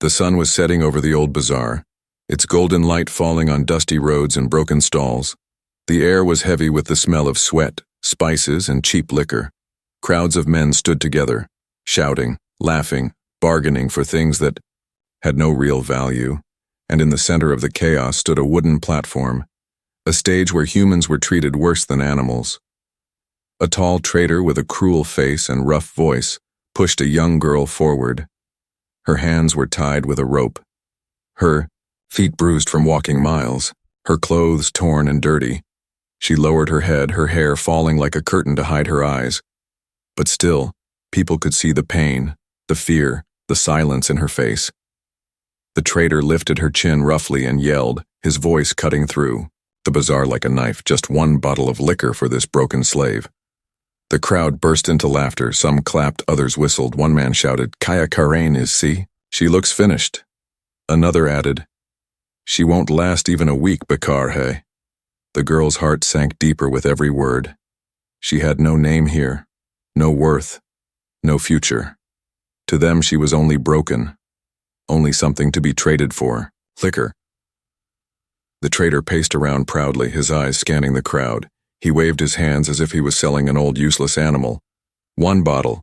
The sun was setting over the old bazaar, its golden light falling on dusty roads and broken stalls. The air was heavy with the smell of sweat, spices, and cheap liquor. Crowds of men stood together, shouting, laughing, bargaining for things that had no real value, and in the center of the chaos stood a wooden platform, a stage where humans were treated worse than animals. A tall trader with a cruel face and rough voice pushed a young girl forward. Her hands were tied with a rope. Her feet bruised from walking miles, her clothes torn and dirty. She lowered her head, her hair falling like a curtain to hide her eyes. But still, people could see the pain, the fear, the silence in her face. The trader lifted her chin roughly and yelled, his voice cutting through the bazaar like a knife. Just one bottle of liquor for this broken slave. The crowd burst into laughter. Some clapped, others whistled. One man shouted, "Kaya Karain is, see? She looks finished." Another added, "She won't last even a week, Bakar, hey?" The girl's heart sank deeper with every word. She had no name here, no worth, no future. To them she was only broken, only something to be traded for, liquor. The trader paced around proudly, his eyes scanning the crowd. He waved his hands as if he was selling an old useless animal. "One bottle.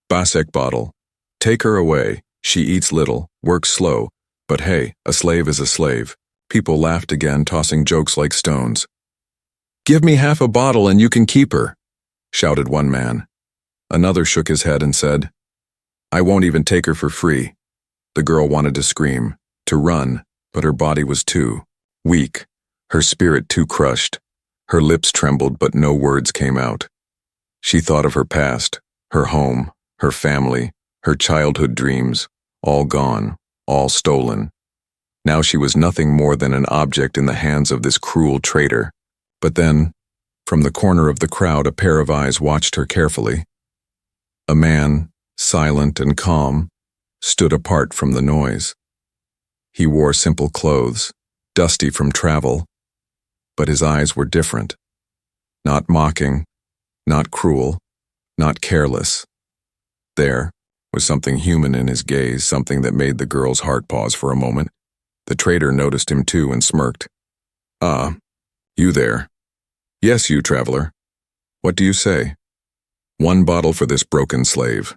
Basek bottle. Take her away. She eats little, works slow. But hey, a slave is a slave." People laughed again, tossing jokes like stones. "Give me half a bottle and you can keep her," shouted one man. Another shook his head and said, "I won't even take her for free." The girl wanted to scream, to run, but her body was too weak, her spirit too crushed. Her lips trembled, but no words came out. She thought of her past, her home, her family, her childhood dreams, all gone, all stolen. Now she was nothing more than an object in the hands of this cruel traitor. But then, from the corner of the crowd, a pair of eyes watched her carefully. A man, silent and calm, stood apart from the noise. He wore simple clothes, dusty from travel, but his eyes were different. Not mocking, not cruel, not careless. There was something human in his gaze, something that made the girl's heart pause for a moment. The trader noticed him too and smirked. "Ah, you there. Yes, you traveler. What do you say? One bottle for this broken slave."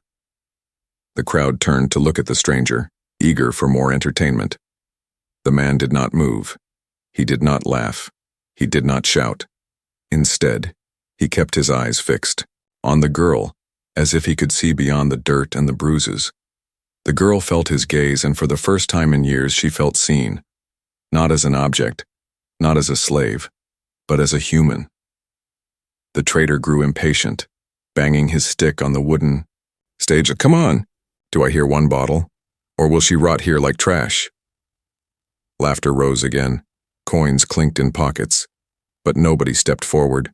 The crowd turned to look at the stranger, eager for more entertainment. The man did not move. He did not laugh. He did not shout. Instead, he kept his eyes fixed on the girl, as if he could see beyond the dirt and the bruises. The girl felt his gaze, and for the first time in years she felt seen, not as an object, not as a slave, but as a human. The trader grew impatient, banging his stick on the wooden stage. "Come on, do I hear one bottle? Or will she rot here like trash?" Laughter rose again. Coins clinked in pockets, but nobody stepped forward.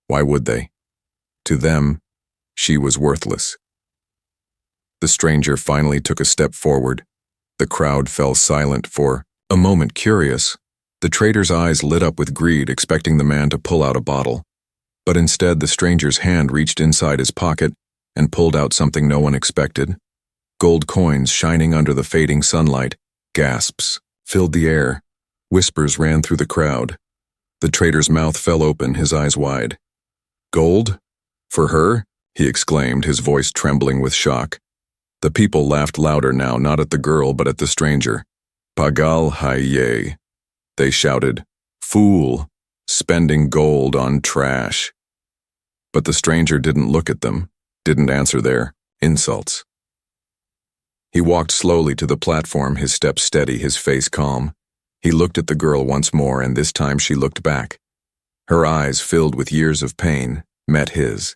Why would they? To them, she was worthless. The stranger finally took a step forward. The crowd fell silent for a moment, curious. The trader's eyes lit up with greed, expecting the man to pull out a bottle. But instead, the stranger's hand reached inside his pocket and pulled out something no one expected. Gold coins shining under the fading sunlight. Gasps filled the air. Whispers ran through the crowd. The trader's mouth fell open, his eyes wide. "Gold? For her?" he exclaimed, his voice trembling with shock. The people laughed louder now, not at the girl but at the stranger. "Pagal haye," they shouted. "Fool, spending gold on trash." But the stranger didn't look at them, didn't answer their insults. He walked slowly to the platform, his steps steady, his face calm. He looked at the girl once more, and this time she looked back. Her eyes, filled with years of pain, met his,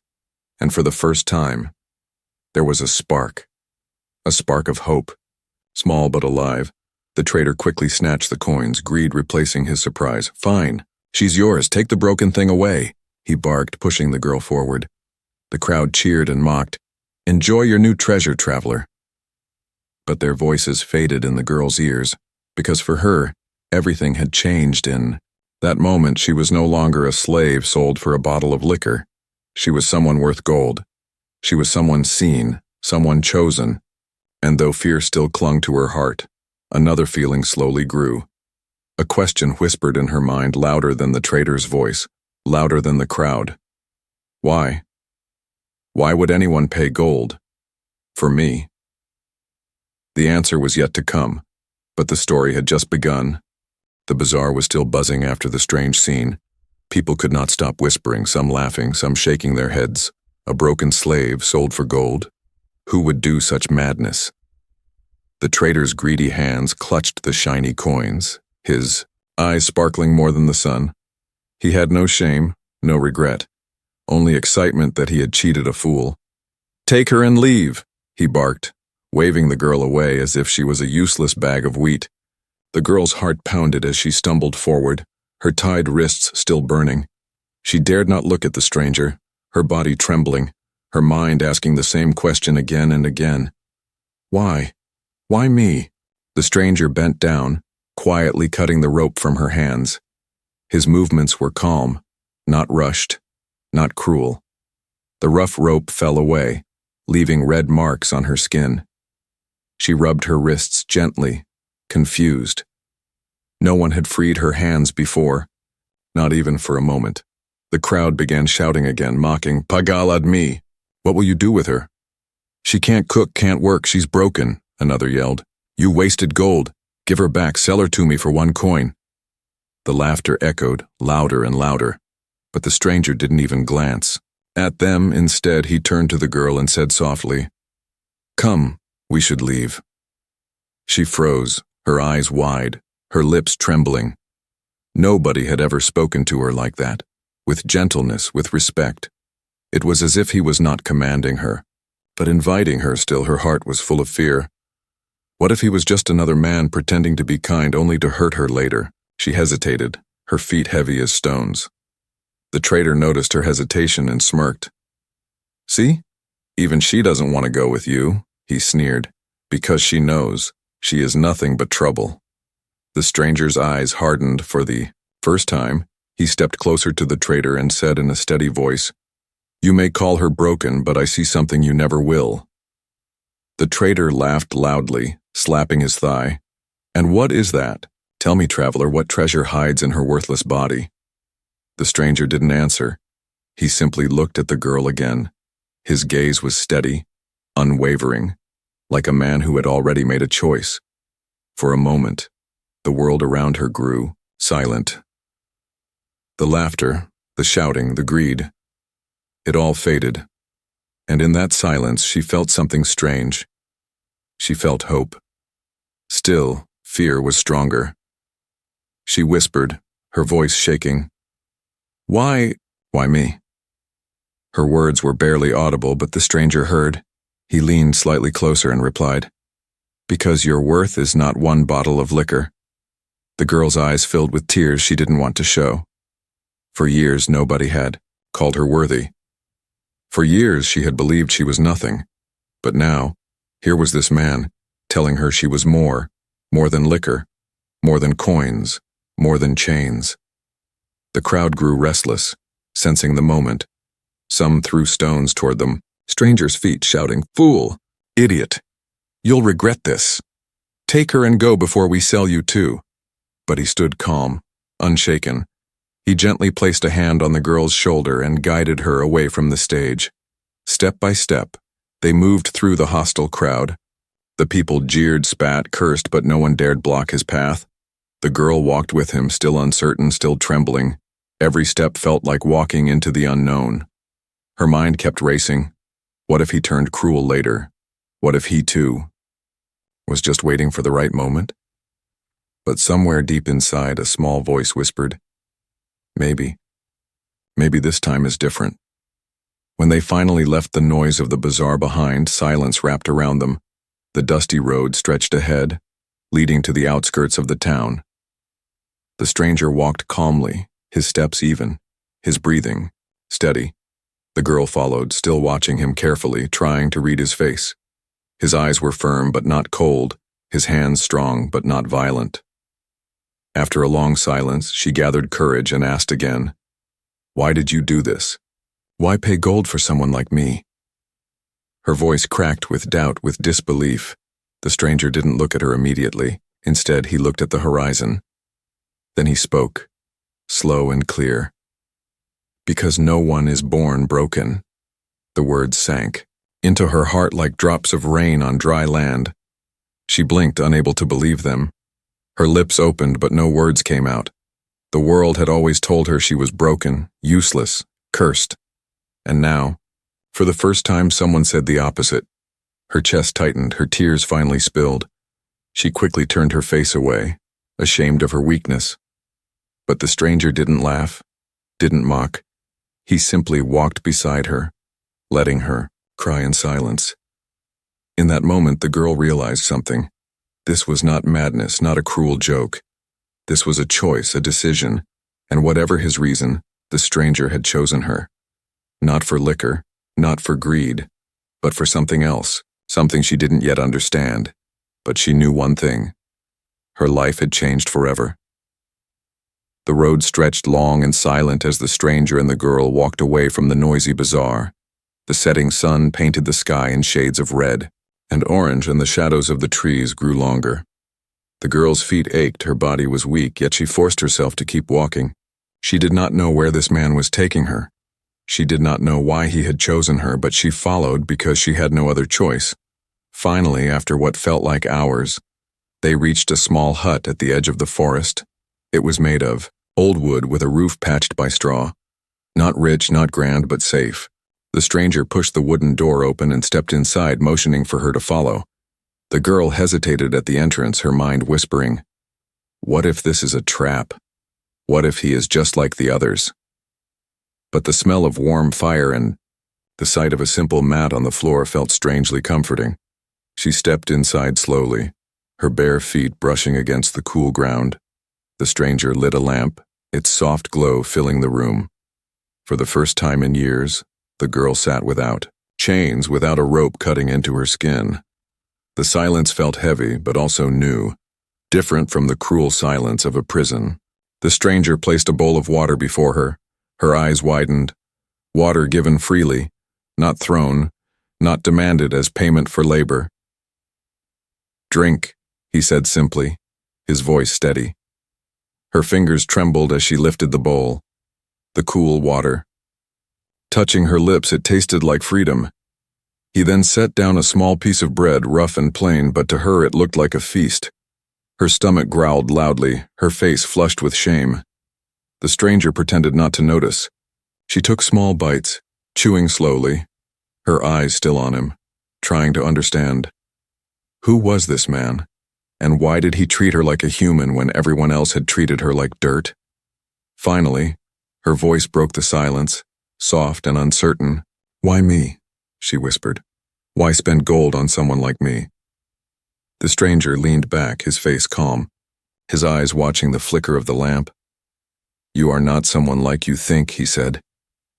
and for the first time, there was a spark of hope. Small but alive, the trader quickly snatched the coins, greed replacing his surprise. "Fine, she's yours, take the broken thing away," he barked, pushing the girl forward. The crowd cheered and mocked. "Enjoy your new treasure, traveler." But their voices faded in the girl's ears, because for her, everything had changed. In that moment, she was no longer a slave sold for a bottle of liquor. She was someone worth gold. She was someone seen, someone chosen, And though fear still clung to her heart, another feeling slowly grew. A question whispered in her mind louder than the trader's voice, louder than the crowd. Why? Why would anyone pay gold? For me? The answer was yet to come, but the story had just begun. The bazaar was still buzzing after the strange scene. People could not stop whispering, some laughing, some shaking their heads. A broken slave sold for gold? Who would do such madness? The trader's greedy hands clutched the shiny coins, his eyes sparkling more than the sun. He had no shame, no regret, only excitement that he had cheated a fool. "Take her and leave," he barked, waving the girl away as if she was a useless bag of wheat. The girl's heart pounded as she stumbled forward, her tied wrists still burning. She dared not look at the stranger, her body trembling, her mind asking the same question again and again. Why? Why me? The stranger bent down, quietly cutting the rope from her hands. His movements were calm, not rushed, not cruel. The rough rope fell away, leaving red marks on her skin. She rubbed her wrists gently, confused. No one had freed her hands before, not even for a moment. The crowd began shouting again, mocking, "Pagal admi! What will you do with her?" "She can't cook, can't work, she's broken," another yelled. "You wasted gold. Give her back, sell her to me for 1 coin." The laughter echoed, louder and louder, but the stranger didn't even glance at them. Instead, he turned to the girl and said softly, "Come, we should leave." She froze, her eyes wide, her lips trembling. Nobody had ever spoken to her like that, with gentleness, with respect. It was as if he was not commanding her, but inviting her. Still, her heart was full of fear. What if he was just another man pretending to be kind only to hurt her later? She hesitated, her feet heavy as stones. The trader noticed her hesitation and smirked. "See? Even she doesn't want to go with you," he sneered, "because she knows she is nothing but trouble." The stranger's eyes hardened for the first time. He stepped closer to the trader and said in a steady voice, "You may call her broken, but I see something you never will." The trader laughed loudly, slapping his thigh. "And what is that? Tell me, traveler, what treasure hides in her worthless body?" The stranger didn't answer. He simply looked at the girl again. His gaze was steady, unwavering, like a man who had already made a choice. For a moment, the world around her grew silent. The laughter, the shouting, the greed, it all faded. And in that silence, she felt something strange. She felt hope. Still, fear was stronger. She whispered, her voice shaking, Why me?" Her words were barely audible, but the stranger heard. He leaned slightly closer and replied, "Because your worth is not 1 bottle of liquor." The girl's eyes filled with tears she didn't want to show. For years, nobody had called her worthy. For years, she had believed she was nothing. But now, here was this man, telling her she was more than liquor, more than coins, more than chains. The crowd grew restless, sensing the moment. Some threw stones toward them, strangers' feet shouting, "Fool! Idiot! You'll regret this. Take her and go before we sell you too." But he stood calm, unshaken. He gently placed a hand on the girl's shoulder and guided her away from the stage. Step by step, they moved through the hostile crowd. The people jeered, spat, cursed, but no one dared block his path. The girl walked with him, still uncertain, still trembling. Every step felt like walking into the unknown. Her mind kept racing. What if he turned cruel later? What if he, too, was just waiting for the right moment? But somewhere deep inside, a small voice whispered, Maybe this time is different. When they finally left the noise of the bazaar behind, silence wrapped around them. The dusty road stretched ahead, leading to the outskirts of the town. The stranger walked calmly, his steps even, his breathing steady. The girl followed, still watching him carefully, trying to read his face. His eyes were firm but not cold, his hands strong but not violent. After a long silence, she gathered courage and asked again, "Why did you do this? Why pay gold for someone like me?" Her voice cracked with doubt, with disbelief. The stranger didn't look at her immediately. Instead, he looked at the horizon. Then he spoke, slow and clear. Because no one is born broken. The words sank into her heart like drops of rain on dry land. She blinked, unable to believe them. Her lips opened, but no words came out. The world had always told her she was broken, useless, cursed. And now, for the first time, someone said the opposite. Her chest tightened, her tears finally spilled. She quickly turned her face away, ashamed of her weakness. But the stranger didn't laugh, didn't mock. He simply walked beside her, letting her cry in silence. In that moment, the girl realized something. This was not madness, not a cruel joke. This was a choice, a decision, and whatever his reason, the stranger had chosen her. Not for liquor, not for greed, but for something else, something she didn't yet understand. But she knew one thing. Her life had changed forever. The road stretched long and silent as the stranger and the girl walked away from the noisy bazaar. The setting sun painted the sky in shades of red and orange, and the shadows of the trees grew longer. The girl's feet ached, her body was weak, yet she forced herself to keep walking. She did not know where this man was taking her. She did not know why he had chosen her, but she followed because she had no other choice. Finally, after what felt like hours, they reached a small hut at the edge of the forest. It was made of old wood with a roof patched by straw. Not rich, not grand, but safe. The stranger pushed the wooden door open and stepped inside, motioning for her to follow. The girl hesitated at the entrance, her mind whispering, "What if this is a trap? What if he is just like the others?" But the smell of warm fire and the sight of a simple mat on the floor felt strangely comforting. She stepped inside slowly, her bare feet brushing against the cool ground. The stranger lit a lamp, its soft glow filling the room. For the first time in years, the girl sat without chains, without a rope cutting into her skin. The silence felt heavy, but also new, different from the cruel silence of a prison. The stranger placed a bowl of water before her. Her eyes widened. Water given freely, not thrown, not demanded as payment for labor. "Drink," he said simply, his voice steady. Her fingers trembled as she lifted the bowl. The cool water. Touching her lips, it tasted like freedom. He then set down a small piece of bread, rough and plain, but to her it looked like a feast. Her stomach growled loudly, her face flushed with shame. The stranger pretended not to notice. She took small bites, chewing slowly, her eyes still on him, trying to understand. Who was this man? And why did he treat her like a human when everyone else had treated her like dirt? Finally, her voice broke the silence, soft and uncertain. "Why me?" she whispered. "Why spend gold on someone like me?" The stranger leaned back, his face calm, his eyes watching the flicker of the lamp. "You are not someone like you think," he said.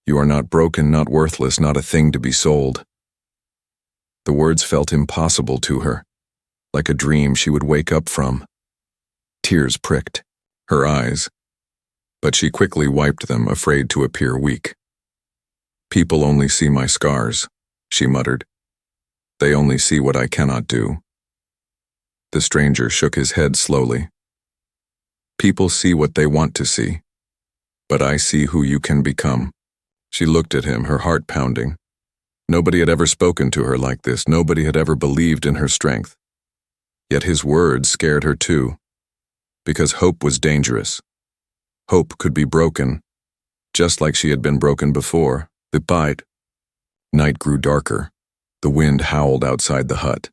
"You are not broken, not worthless, not a thing to be sold." The words felt impossible to her, like a dream she would wake up from. Tears pricked her eyes, but she quickly wiped them, afraid to appear weak. "People only see my scars," she muttered. "They only see what I cannot do." The stranger shook his head slowly. "People see what they want to see, but I see who you can become." She looked at him, her heart pounding. Nobody had ever spoken to her like this. Nobody had ever believed in her strength. Yet his words scared her too, because hope was dangerous. Hope could be broken, just like she had been broken before. The bite. Night grew darker. The wind howled outside the hut.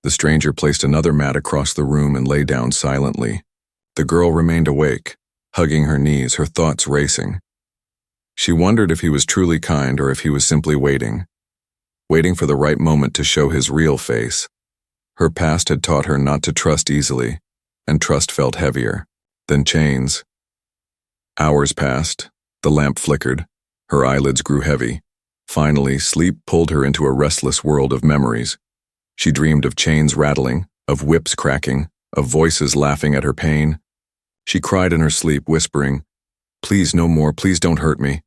The stranger placed another mat across the room and lay down silently. The girl remained awake, hugging her knees, her thoughts racing. She wondered if he was truly kind or if he was simply waiting for the right moment to show his real face. Her past had taught her not to trust easily, and trust felt heavier than chains. Hours passed. The lamp flickered. Her eyelids grew heavy. Finally, sleep pulled her into a restless world of memories. She dreamed of chains rattling, of whips cracking, of voices laughing at her pain. She cried in her sleep, whispering, "Please, no more, please don't hurt me."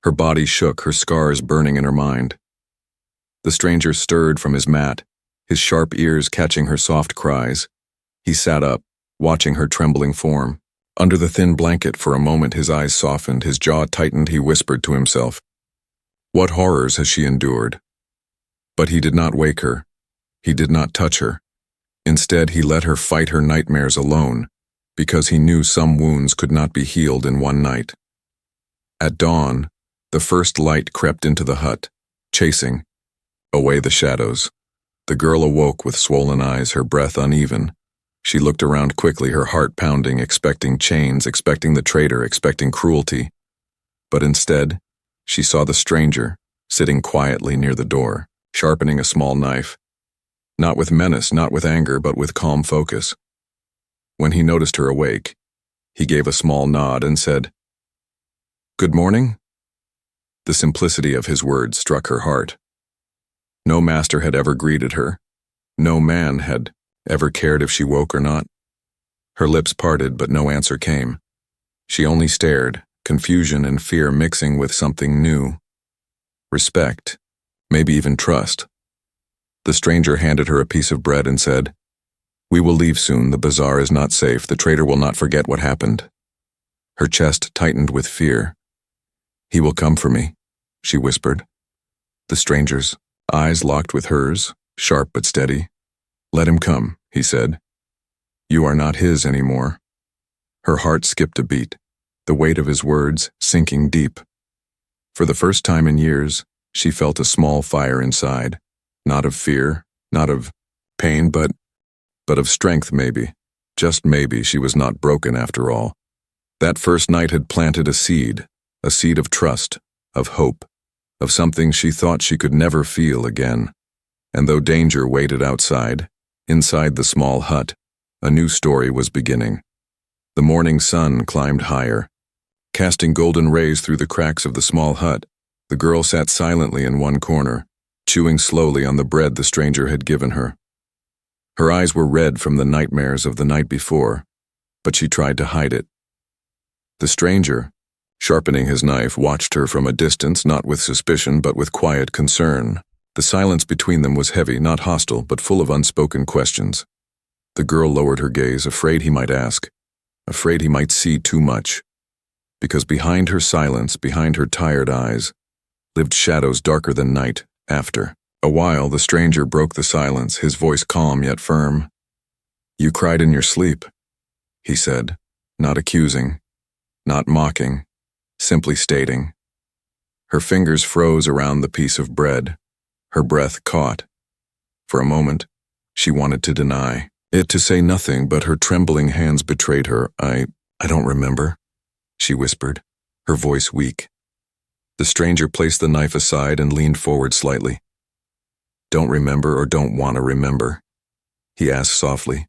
Her body shook, her scars burning in her mind. The stranger stirred from his mat, his sharp ears catching her soft cries. He sat up, watching her trembling form. Under the thin blanket, for a moment his eyes softened, his jaw tightened. He whispered to himself, "What horrors has she endured?" But he did not wake her. He did not touch her. Instead, he let her fight her nightmares alone, because he knew some wounds could not be healed in one night. At dawn, the first light crept into the hut, chasing away the shadows. The girl awoke with swollen eyes, her breath uneven. She looked around quickly, her heart pounding, expecting chains, expecting the traitor, expecting cruelty. But instead, she saw the stranger, sitting quietly near the door, sharpening a small knife. Not with menace, not with anger, but with calm focus. When he noticed her awake, he gave a small nod and said, "Good morning?" The simplicity of his words struck her heart. No master had ever greeted her. No man had ever cared if she woke or not. Her lips parted, but no answer came. She only stared, confusion and fear mixing with something new. Respect, maybe even trust. The stranger handed her a piece of bread and said, "We will leave soon. The bazaar is not safe. The traitor will not forget what happened." Her chest tightened with fear. "He will come for me," she whispered. The stranger's eyes locked with hers, sharp but steady. "Let him come," he said. "You are not his anymore." Her heart skipped a beat, the weight of his words sinking deep. For the first time in years, she felt a small fire inside, not of fear, not of pain, but of strength maybe. Just maybe she was not broken after all. That first night had planted a seed of trust, of hope, of something she thought she could never feel again. And though danger waited outside, inside the small hut, a new story was beginning. The morning sun climbed higher, casting golden rays through the cracks of the small hut. The girl sat silently in one corner, chewing slowly on the bread the stranger had given her. Her eyes were red from the nightmares of the night before, but she tried to hide it. The stranger, sharpening his knife, watched her from a distance, not with suspicion but with quiet concern. The silence between them was heavy, not hostile, but full of unspoken questions. The girl lowered her gaze, afraid he might ask, afraid he might see too much. Because behind her silence, behind her tired eyes, lived shadows darker than night. After a while, the stranger broke the silence, his voice calm yet firm. "You cried in your sleep," he said, not accusing, not mocking, simply stating. Her fingers froze around the piece of bread. Her breath caught. For a moment, she wanted to deny it, to say nothing, but her trembling hands betrayed her. I don't remember," she whispered, her voice weak. The stranger placed the knife aside and leaned forward slightly. "Don't remember or don't want to remember?" he asked softly.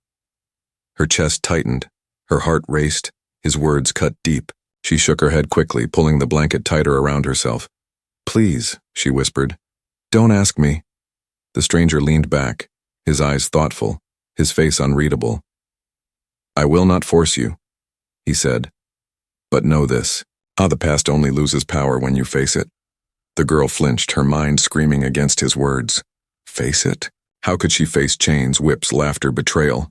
Her chest tightened, her heart raced, his words cut deep. She shook her head quickly, pulling the blanket tighter around herself. "Please," she whispered, "don't ask me." The stranger leaned back, his eyes thoughtful, his face unreadable. "I will not force you," he said. "But know this. The past only loses power when you face it." The girl flinched, her mind screaming against his words. Face it? How could she face chains, whips, laughter, betrayal?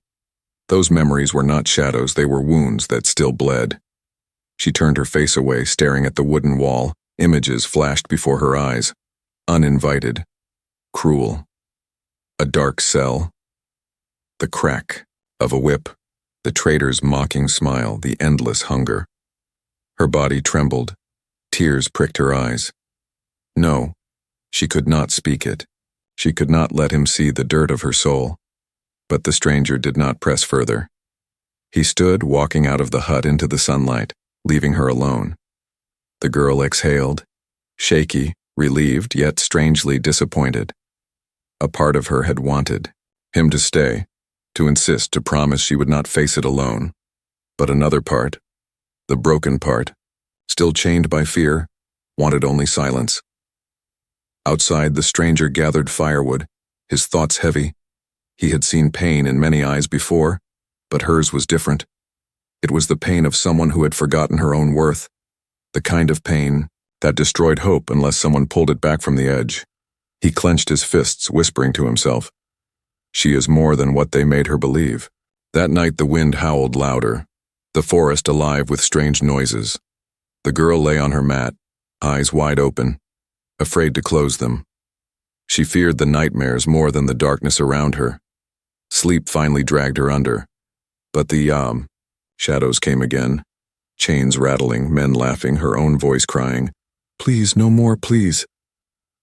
Those memories were not shadows, they were wounds that still bled. She turned her face away, staring at the wooden wall. Images flashed before her eyes. Uninvited. Cruel. A dark cell. The crack of a whip. The traitor's mocking smile, the endless hunger. Her body trembled. Tears pricked her eyes. No, she could not speak it. She could not let him see the dirt of her soul. But the stranger did not press further. He stood, walking out of the hut into the sunlight, leaving her alone. The girl exhaled, shaky, relieved, yet strangely disappointed. A part of her had wanted him to stay, to insist, to promise she would not face it alone. But another part, the broken part, still chained by fear, wanted only silence. Outside, the stranger gathered firewood, his thoughts heavy. He had seen pain in many eyes before, but hers was different. It was the pain of someone who had forgotten her own worth, the kind of pain that destroyed hope unless someone pulled it back from the edge. He clenched his fists, whispering to himself, She is more than what they made her believe. That night the wind howled louder, the forest alive with strange noises. The girl lay on her mat, eyes wide open, afraid to close them. She feared the nightmares more than the darkness around her. Sleep finally dragged her under. But the shadows came again, chains rattling, men laughing, her own voice crying, "Please, no more, please."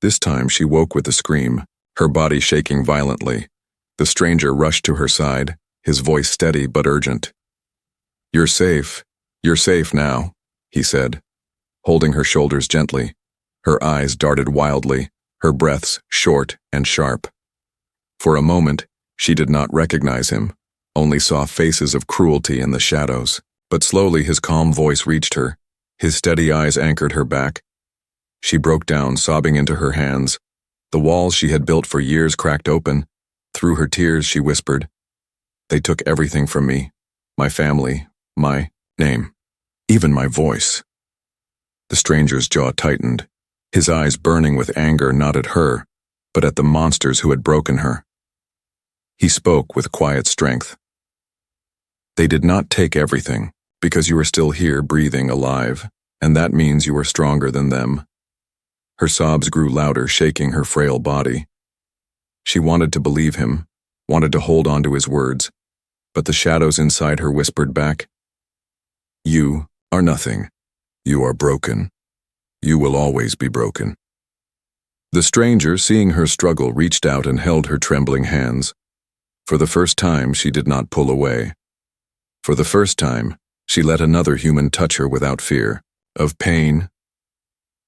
This time she woke with a scream, her body shaking violently. The stranger rushed to her side, his voice steady but urgent. You're safe now," he said, holding her shoulders gently. Her eyes darted wildly, her breaths short and sharp. For a moment, she did not recognize him, only saw faces of cruelty in the shadows. But slowly his calm voice reached her, his steady eyes anchored her back. She broke down, sobbing into her hands. The walls she had built for years cracked open. Through her tears she whispered, "They took everything from me, my family, my name, even my voice." The stranger's jaw tightened, his eyes burning with anger not at her, but at the monsters who had broken her. He spoke with quiet strength. "They did not take everything, because you are still here breathing alive, and that means you are stronger than them." Her sobs grew louder, shaking her frail body. She wanted to believe him, wanted to hold on to his words, but the shadows inside her whispered back, "You are nothing. You are broken. You will always be broken." The stranger, seeing her struggle, reached out and held her trembling hands. For the first time, she did not pull away. For the first time, she let another human touch her without fear of pain.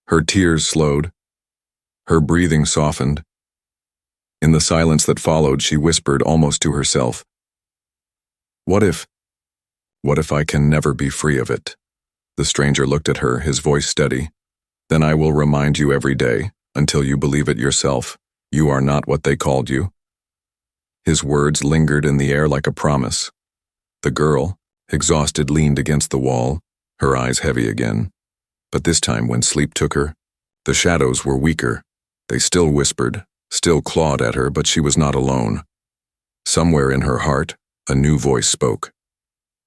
Her tears slowed. Her breathing softened. In the silence that followed, she whispered almost to herself, What if I can never be free of it?" The stranger looked at her, his voice steady. "Then I will remind you every day, until you believe it yourself, you are not what they called you." His words lingered in the air like a promise. The girl, exhausted, leaned against the wall, her eyes heavy again. But this time, when sleep took her, the shadows were weaker. They still whispered, still clawed at her, but she was not alone. Somewhere in her heart, a new voice spoke.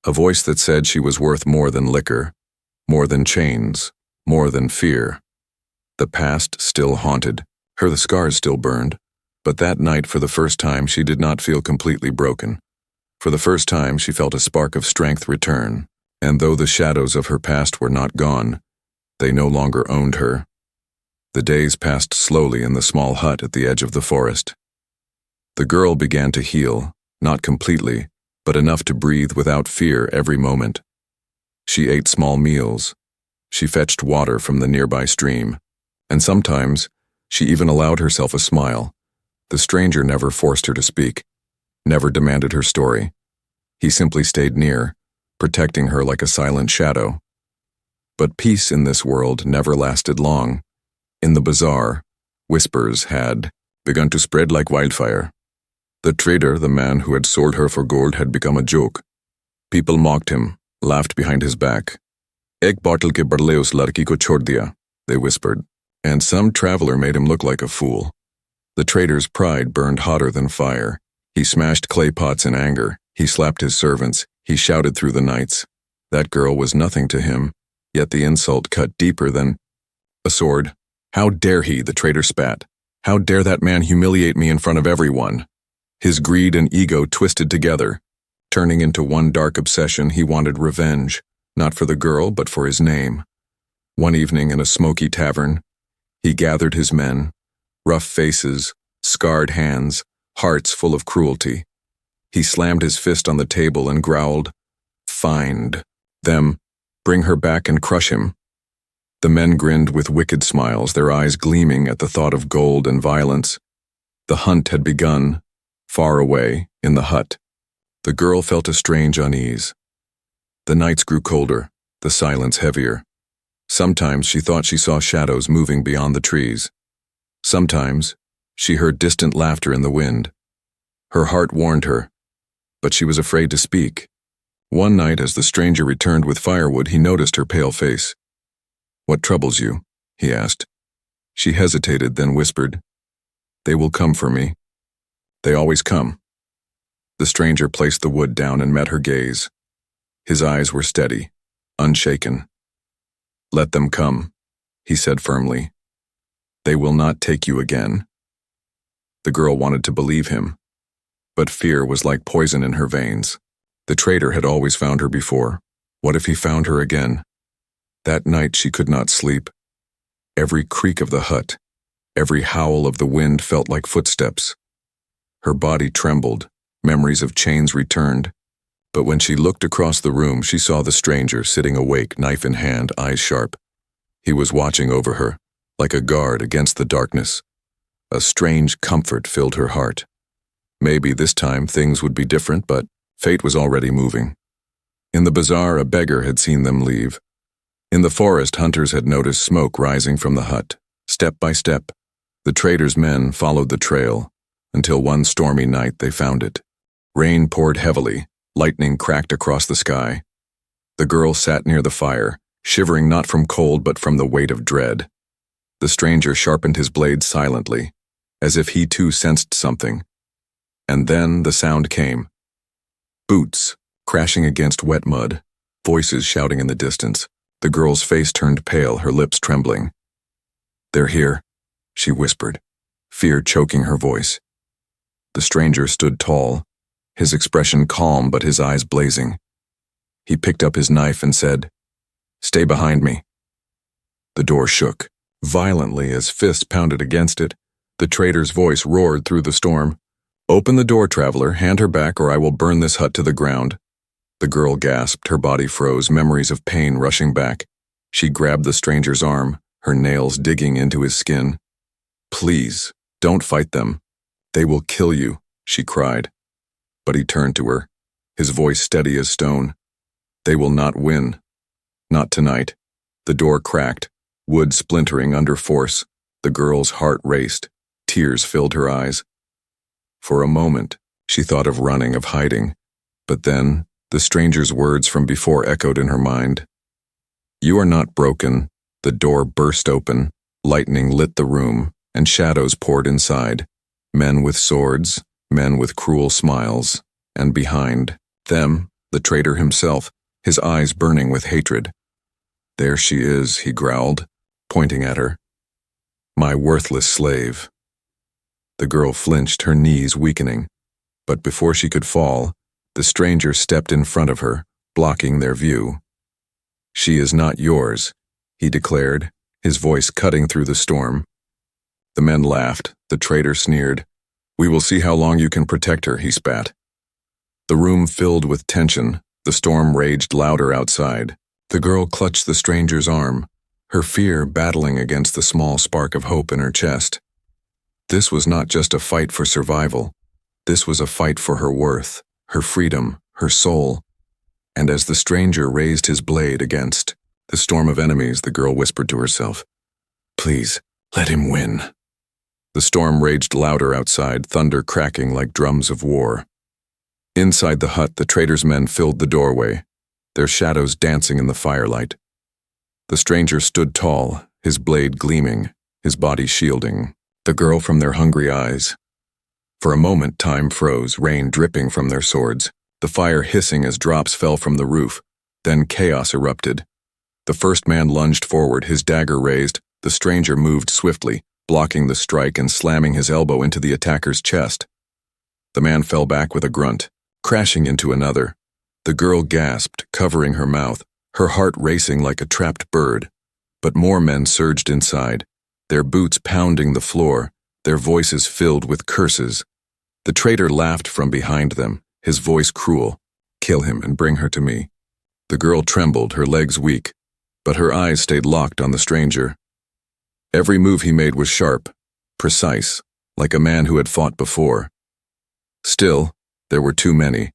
A voice that said she was worth more than liquor, more than chains, more than fear. The past still haunted her, the scars still burned, but that night, for the first time, she did not feel completely broken. For the first time, she felt a spark of strength return, and though the shadows of her past were not gone, they no longer owned her. The days passed slowly in the small hut at the edge of the forest. The girl began to heal, not completely, but enough to breathe without fear every moment. She ate small meals. She fetched water from the nearby stream, and sometimes she even allowed herself a smile. The stranger never forced her to speak, never demanded her story. He simply stayed near, protecting her like a silent shadow. But peace in this world never lasted long. In the bazaar, whispers had begun to spread like wildfire. The trader, the man who had sold her for gold, had become a joke. People mocked him, laughed behind his back. "Ek bottle ke badle us ladki ko chhod diya," they whispered, and some traveler made him look like a fool. The trader's pride burned hotter than fire. He smashed clay pots in anger. He slapped his servants. He shouted through the nights. That girl was nothing to him, yet the insult cut deeper than a sword. "How dare he?" the trader spat. "How dare that man humiliate me in front of everyone?" His greed and ego twisted together. Turning into one dark obsession, he wanted revenge, not for the girl, but for his name. One evening in a smoky tavern, he gathered his men, rough faces, scarred hands, hearts full of cruelty. He slammed his fist on the table and growled, "Find them, bring her back and crush him." The men grinned with wicked smiles, their eyes gleaming at the thought of gold and violence. The hunt had begun, far away, in the hut. The girl felt a strange unease. The nights grew colder, the silence heavier. Sometimes she thought she saw shadows moving beyond the trees. Sometimes she heard distant laughter in the wind. Her heart warned her, but she was afraid to speak. One night, as the stranger returned with firewood, he noticed her pale face. "What troubles you?" he asked. She hesitated, then whispered, "They will come for me. They always come, The stranger placed the wood down and met her gaze. His eyes were steady, unshaken. "Let them come," he said firmly. "They will not take you again." The girl wanted to believe him, but fear was like poison in her veins. The traitor had always found her before. What if he found her again? That night she could not sleep. Every creak of the hut, every howl of the wind felt like footsteps. Her body trembled, memories of chains returned. But when she looked across the room, she saw the stranger sitting awake, knife in hand, eyes sharp. He was watching over her, like a guard against the darkness. A strange comfort filled her heart. Maybe this time things would be different, but fate was already moving. In the bazaar, a beggar had seen them leave. In the forest, hunters had noticed smoke rising from the hut. Step by step, the trader's men followed the trail, until one stormy night they found it. Rain poured heavily, lightning cracked across the sky. The girl sat near the fire, shivering not from cold but from the weight of dread. The stranger sharpened his blade silently, as if he too sensed something. And then the sound came. Boots, crashing against wet mud, voices shouting in the distance. The girl's face turned pale, her lips trembling. "They're here," she whispered, fear choking her voice. The stranger stood tall, his expression calm but his eyes blazing. He picked up his knife and said, "Stay behind me." The door shook violently as fists pounded against it. The trader's voice roared through the storm. "Open the door, traveler, hand her back, or I will burn this hut to the ground." The girl gasped, her body froze, memories of pain rushing back. She grabbed the stranger's arm, her nails digging into his skin. "Please, don't fight them. They will kill you," she cried. But he turned to her, his voice steady as stone. "They will not win. Not tonight." The door cracked, wood splintering under force. The girl's heart raced. Tears filled her eyes. For a moment, she thought of running, of hiding. But then, the stranger's words from before echoed in her mind. "You are not broken." The door burst open. Lightning lit the room, and shadows poured inside. Men with swords, men with cruel smiles, and behind them, the traitor himself, his eyes burning with hatred. "There she is," he growled, pointing at her. "My worthless slave." The girl flinched, her knees weakening. But before she could fall, the stranger stepped in front of her, blocking their view. "She is not yours," he declared, his voice cutting through the storm. The men laughed, the traitor sneered. "We will see how long you can protect her," he spat. The room filled with tension, the storm raged louder outside. The girl clutched the stranger's arm, her fear battling against the small spark of hope in her chest. This was not just a fight for survival. This was a fight for her worth, her freedom, her soul. And as the stranger raised his blade against the storm of enemies, the girl whispered to herself, "Please, let him win." The storm raged louder outside, thunder cracking like drums of war. Inside the hut, the trader's men filled the doorway, their shadows dancing in the firelight. The stranger stood tall, his blade gleaming, his body shielding the girl from their hungry eyes. For a moment, time froze, rain dripping from their swords, the fire hissing as drops fell from the roof. Then chaos erupted. The first man lunged forward, his dagger raised. The stranger moved swiftly, blocking the strike and slamming his elbow into the attacker's chest. The man fell back with a grunt, crashing into another. The girl gasped, covering her mouth, her heart racing like a trapped bird. But more men surged inside, their boots pounding the floor, their voices filled with curses. The traitor laughed from behind them, his voice cruel. "Kill him and bring her to me." The girl trembled, her legs weak, but her eyes stayed locked on the stranger. Every move he made was sharp, precise, like a man who had fought before. Still, there were too many.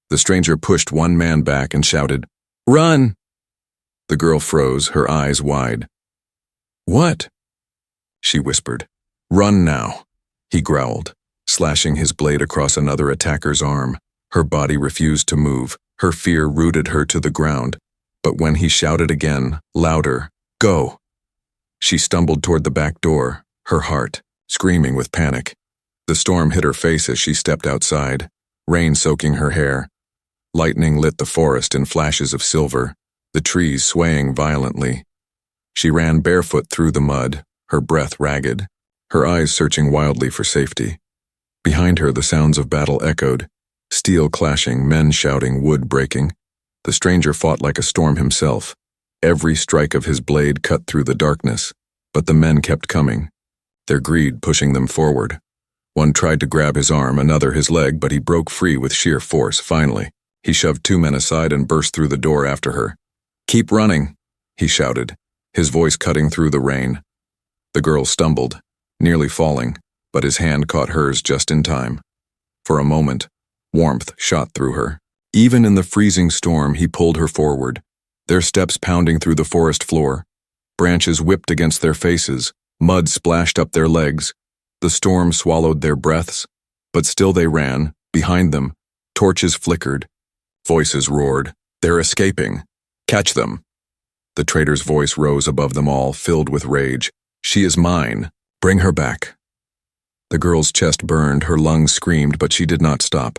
The stranger pushed one man back and shouted, "Run!" The girl froze, her eyes wide. "What?" she whispered. "Run now," he growled, slashing his blade across another attacker's arm. Her body refused to move, her fear rooted her to the ground. But when he shouted again, louder, "Go!" she stumbled toward the back door, her heart screaming with panic. The storm hit her face as she stepped outside. rain soaking her hair. Lightning lit the forest in flashes of silver, the trees swaying violently. She ran barefoot through the mud, her breath ragged, her eyes searching wildly for safety. Behind her, the sounds of battle echoed, steel clashing, men shouting, wood breaking. The stranger fought like a storm himself. Every strike of his blade cut through the darkness, but the men kept coming, their greed pushing them forward. One tried to grab his arm, another his leg, but he broke free with sheer force. Finally, he shoved two men aside and burst through the door after her. "Keep running," he shouted, his voice cutting through the rain. The girl stumbled, nearly falling, but his hand caught hers just in time. For a moment, warmth shot through her. Even in the freezing storm, he pulled her forward, their steps pounding through the forest floor. Branches whipped against their faces, mud splashed up their legs. The storm swallowed their breaths, but still they ran. Behind them, torches flickered. Voices roared, "They're escaping! Catch them!" The traitor's voice rose above them all, filled with rage. "She is mine! Bring her back!" The girl's chest burned, her lungs screamed, but she did not stop.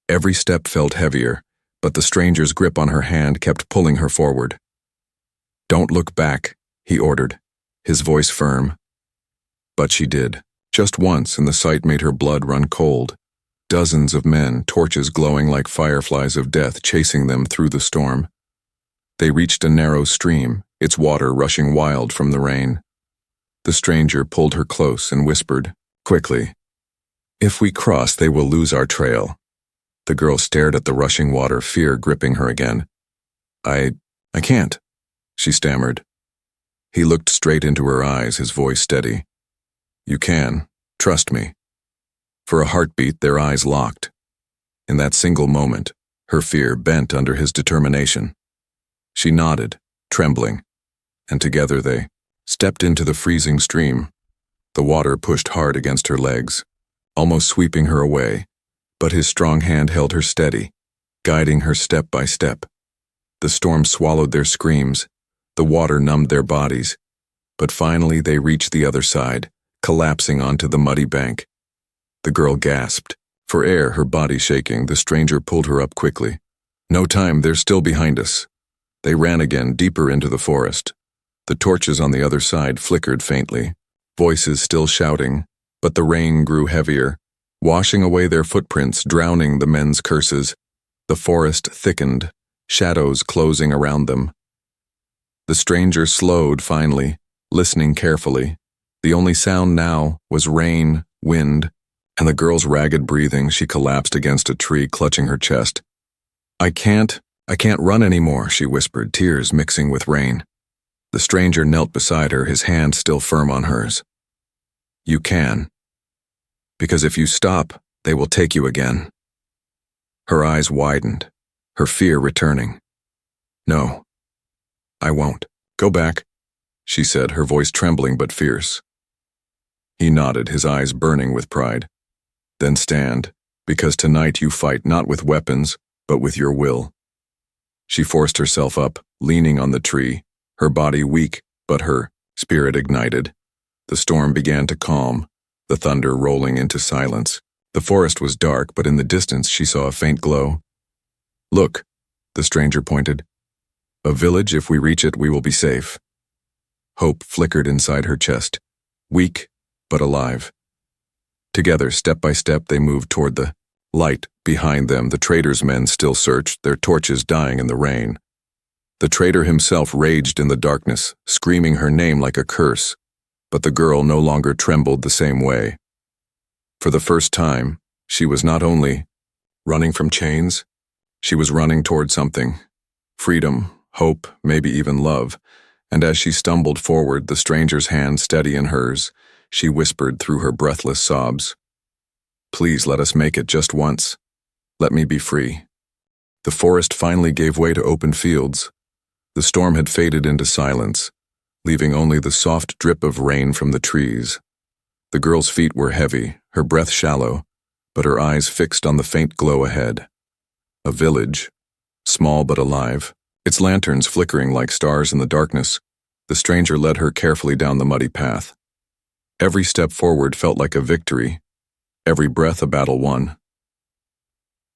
Every step felt heavier, but the stranger's grip on her hand kept pulling her forward. "Don't look back," he ordered, his voice firm. But she did, just once, and the sight made her blood run cold. Dozens of men, torches glowing like fireflies of death, chasing them through the storm. They reached a narrow stream, its water rushing wild from the rain. The stranger pulled her close and whispered, quickly, "If we cross, they will lose our trail." The girl stared at the rushing water, fear gripping her again. I can't," she stammered. He looked straight into her eyes, his voice steady. "You can. Trust me." For a heartbeat, their eyes locked. In that single moment, her fear bent under his determination. She nodded, trembling, and together they stepped into the freezing stream. The water pushed hard against her legs, almost sweeping her away, but his strong hand held her steady, guiding her step by step. The storm swallowed their screams, the water numbed their bodies, but finally they reached the other side, collapsing onto the muddy bank. The girl gasped. For air, her body shaking, the stranger pulled her up quickly. "No time, they're still behind us." They ran again, deeper into the forest. The torches on the other side flickered faintly, voices still shouting, but the rain grew heavier, washing away their footprints, drowning the men's curses. The forest thickened, shadows closing around them. The stranger slowed finally, listening carefully. The only sound now was rain, wind, and the girl's ragged breathing. She collapsed against a tree, clutching her chest. I can't run anymore," she whispered, tears mixing with rain. The stranger knelt beside her, his hand still firm on hers. "You can. Because if you stop, they will take you again." Her eyes widened, her fear returning. "No, I won't. Go back," she said, her voice trembling but fierce. He nodded, his eyes burning with pride. "Then stand, because tonight you fight not with weapons, but with your will." She forced herself up, leaning on the tree, her body weak, but her spirit ignited. The storm began to calm, the thunder rolling into silence. The forest was dark, but in the distance she saw a faint glow. "Look," the stranger pointed. "A village. If we reach it, we will be safe." Hope flickered inside her chest, weak but alive. Together, step by step, they moved toward the light. Behind them, the traitor's men still searched, their torches dying in the rain. The traitor himself raged in the darkness, screaming her name like a curse, but the girl no longer trembled the same way. For the first time, she was not only running from chains, she was running toward something. Freedom, hope, maybe even love. And as she stumbled forward, the stranger's hand steady in hers, she whispered through her breathless sobs, "Please let us make it just once. Let me be free." The forest finally gave way to open fields. The storm had faded into silence, leaving only the soft drip of rain from the trees. The girl's feet were heavy, her breath shallow, but her eyes fixed on the faint glow ahead. A village, small but alive, its lanterns flickering like stars in the darkness. The stranger led her carefully down the muddy path. Every step forward felt like a victory, every breath a battle won.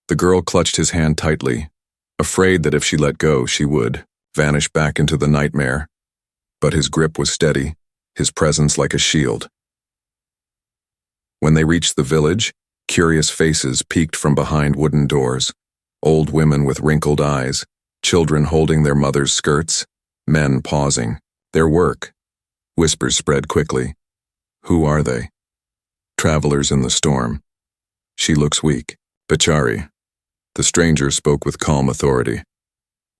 The girl clutched his hand tightly, afraid that if she let go, she would vanish back into the nightmare. But his grip was steady, his presence like a shield. When they reached the village, curious faces peeked from behind wooden doors. Old women with wrinkled eyes, children holding their mothers' skirts, men pausing. Their work. Whispers spread quickly. Who are they? Travelers in the storm. She looks weak. Bachari. The stranger spoke with calm authority.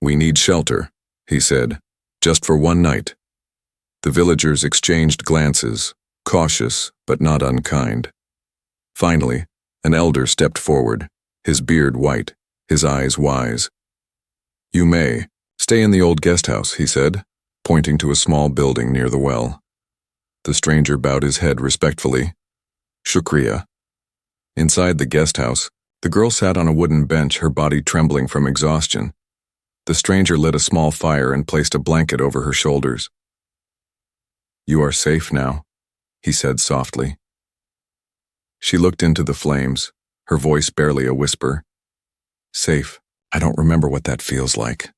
We need shelter, he said, just for one night. The villagers exchanged glances, cautious but not unkind. Finally, an elder stepped forward, his beard white, his eyes wise. You may stay in the old guest house, he said, pointing to a small building near the well. The stranger bowed his head respectfully. Shukriya. Inside the guest house, the girl sat on a wooden bench, her body trembling from exhaustion. The stranger lit a small fire and placed a blanket over her shoulders. You are safe now, he said softly. She looked into the flames, her voice barely a whisper. Safe. I don't remember what that feels like.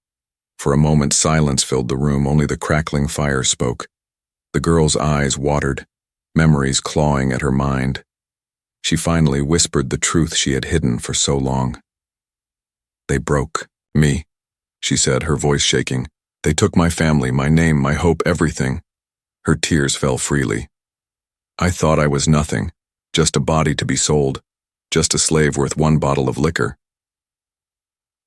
For a moment, silence filled the room, only the crackling fire spoke. The girl's eyes watered, memories clawing at her mind. She finally whispered the truth she had hidden for so long. They broke me, she said, her voice shaking. They took my family, my name, my hope, everything. Her tears fell freely. I thought I was nothing, just a body to be sold, just a slave worth one bottle of liquor.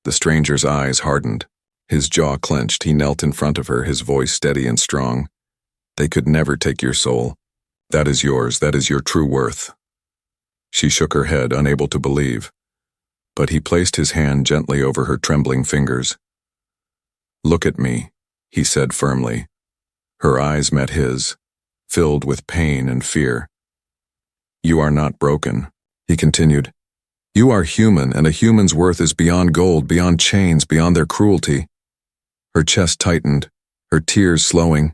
The stranger's eyes hardened. His jaw clenched. He knelt in front of her, his voice steady and strong. They could never take your soul. That is yours. That is your true worth. She shook her head, unable to believe. But he placed his hand gently over her trembling fingers. Look at me, he said firmly. Her eyes met his, filled with pain and fear. You are not broken, he continued. You are human, and a human's worth is beyond gold, beyond chains, beyond their cruelty. Her chest tightened, her tears slowing.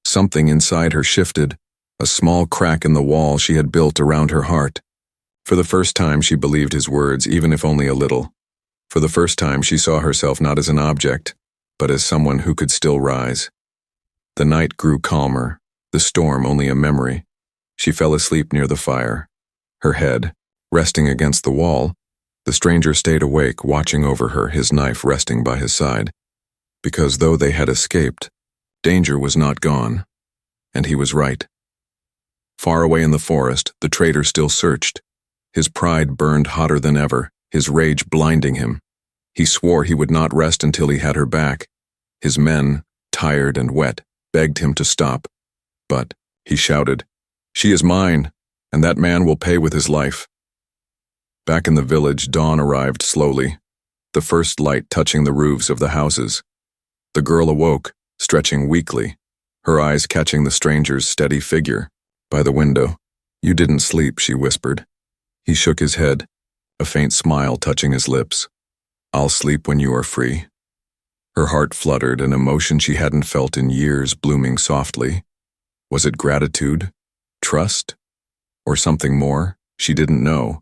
Something inside her shifted, a small crack in the wall she had built around her heart. For the first time she believed his words, even if only a little. For the first time she saw herself not as an object, but as someone who could still rise. The night grew calmer, the storm only a memory. She fell asleep near the fire, her head resting against the wall. The stranger stayed awake, watching over her, his knife resting by his side. Because though they had escaped, danger was not gone. And he was right. Far away in the forest, the traitor still searched. His pride burned hotter than ever, his rage blinding him. He swore he would not rest until he had her back. His men, tired and wet, begged him to stop. But, he shouted, she is mine, and that man will pay with his life. Back in the village, dawn arrived slowly, the first light touching the roofs of the houses. The girl awoke, stretching weakly, her eyes catching the stranger's steady figure by the window. You didn't sleep, she whispered. He shook his head, a faint smile touching his lips. I'll sleep when you are free. Her heart fluttered, an emotion she hadn't felt in years blooming softly. Was it gratitude, trust, or something more? She didn't know,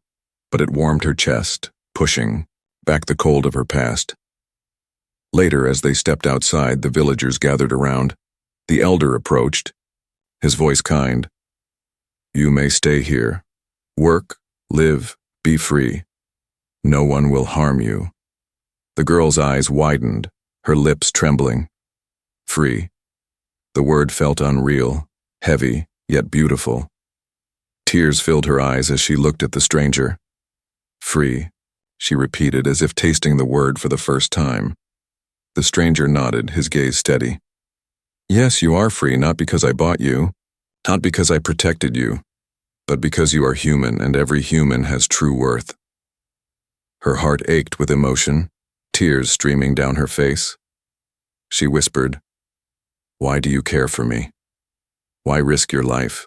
but it warmed her chest, pushing back the cold of her past. Later, as they stepped outside, the villagers gathered around. The elder approached, his voice kind. You may stay here. Work, live, be free. No one will harm you. The girl's eyes widened, her lips trembling. Free. The word felt unreal, heavy, yet beautiful. Tears filled her eyes as she looked at the stranger. Free, she repeated as if tasting the word for the first time. The stranger nodded, his gaze steady. Yes, you are free, not because I bought you, not because I protected you, but because you are human, and every human has true worth. Her heart ached with emotion, tears streaming down her face. She whispered, Why do you care for me? Why risk your life?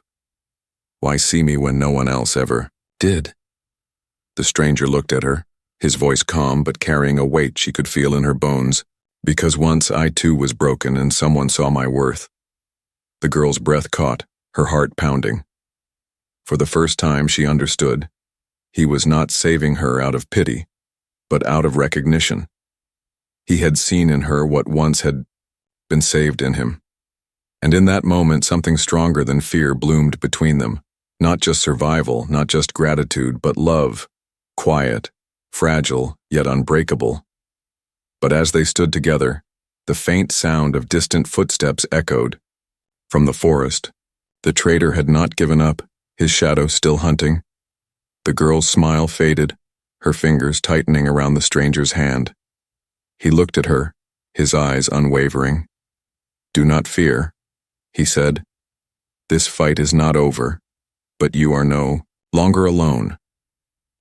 Why see me when no one else ever did? The stranger looked at her, his voice calm but carrying a weight she could feel in her bones. Because once I too was broken and someone saw my worth. The girl's breath caught, her heart pounding. For the first time she understood. He was not saving her out of pity. but out of recognition. He had seen in her what once had been saved in him. And in that moment, something stronger than fear bloomed between them. Not just survival, not just gratitude, but love, quiet, fragile, yet unbreakable. But as they stood together, the faint sound of distant footsteps echoed. From the forest, the traitor had not given up, his shadow still hunting. The girl's smile faded, her fingers tightening around the stranger's hand. He looked at her, his eyes unwavering. "Do not fear," he said. "This fight is not over, but you are no longer alone."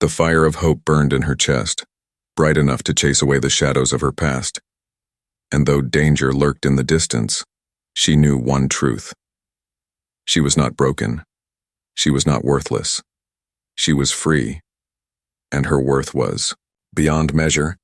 The fire of hope burned in her chest, bright enough to chase away the shadows of her past. And though danger lurked in the distance, she knew one truth. She was not broken. She was not worthless. She was free, and her worth was beyond measure.